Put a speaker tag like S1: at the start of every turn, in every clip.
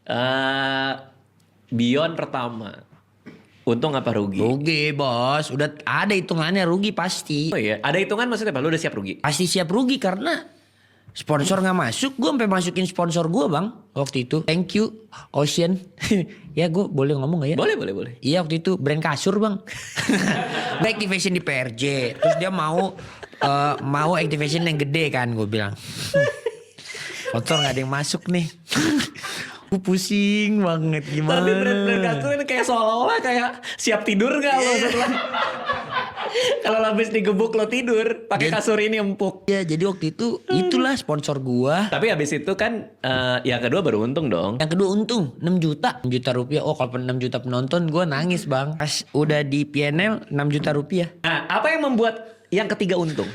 S1: Eh, Beyond pertama. Untung apa rugi?
S2: Rugi bos, udah ada hitungannya rugi pasti.
S1: Oh iya, ada hitungan maksudnya apa? Lu udah siap rugi?
S2: Pasti siap rugi karena sponsor nggak masuk. Gue sampai masukin sponsor gue bang waktu itu. Thank you Ocean. Ya gue boleh ngomong gak ya?
S1: Boleh.
S2: Iya waktu itu brand kasur bang. Back activation di PRJ. Terus dia mau activation yang gede kan gue bilang. Kotor gak ada yang masuk nih. Gue pusing banget gimana.
S1: Tapi brand kasur ini kayak seolah-olah kayak siap tidur gak lo setelah kalau habis digebuk lo tidur pakai kasur ini empuk.
S2: Ya jadi waktu itu itulah sponsor gua.
S1: Tapi habis itu kan yang kedua baru untung dong.
S2: Yang kedua untung 6 juta. 6 juta rupiah. Oh kalau 6 juta penonton gua nangis bang. Pas udah di PNL 6 juta rupiah.
S1: Nah, apa yang membuat yang ketiga untung?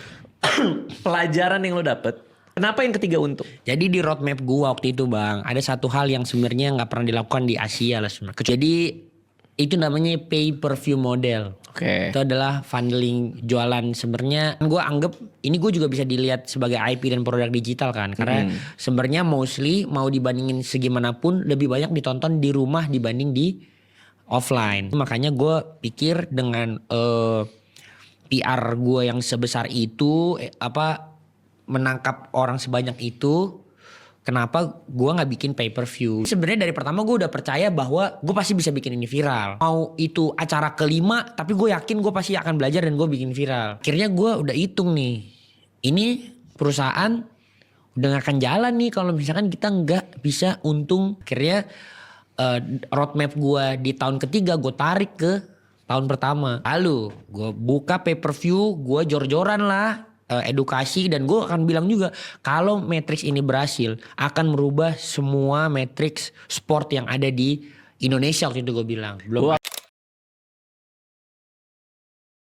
S1: Pelajaran yang lo dapet. Kenapa yang ketiga untung?
S2: Jadi di roadmap gua waktu itu bang, ada satu hal yang sebenarnya nggak pernah dilakukan di Asia lah sebenarnya. Jadi itu namanya pay per view model.
S1: Oke.
S2: Itu adalah funneling jualan. Sebenarnya gua anggap ini gue juga bisa dilihat sebagai IP dan produk digital kan. Karena sebenarnya mostly mau dibandingin segimanapun lebih banyak ditonton di rumah dibanding di offline. Makanya gue pikir dengan PR gue yang sebesar itu menangkap orang sebanyak itu, kenapa gue nggak bikin pay per view? Sebenarnya dari pertama gue udah percaya bahwa gue pasti bisa bikin ini viral. Mau itu acara kelima, tapi gue yakin gue pasti akan belajar dan gue bikin viral. Akhirnya gue udah hitung nih, ini perusahaan udah gak akan jalan nih kalau misalkan kita nggak bisa untung. Akhirnya roadmap gue di tahun ketiga gue tarik ke tahun pertama. Lalu gue buka pay per view, gue jor-joran lah. Edukasi dan gue akan bilang juga kalau Matrix ini berhasil akan merubah semua Matrix sport yang ada di Indonesia waktu itu gue bilang. Belum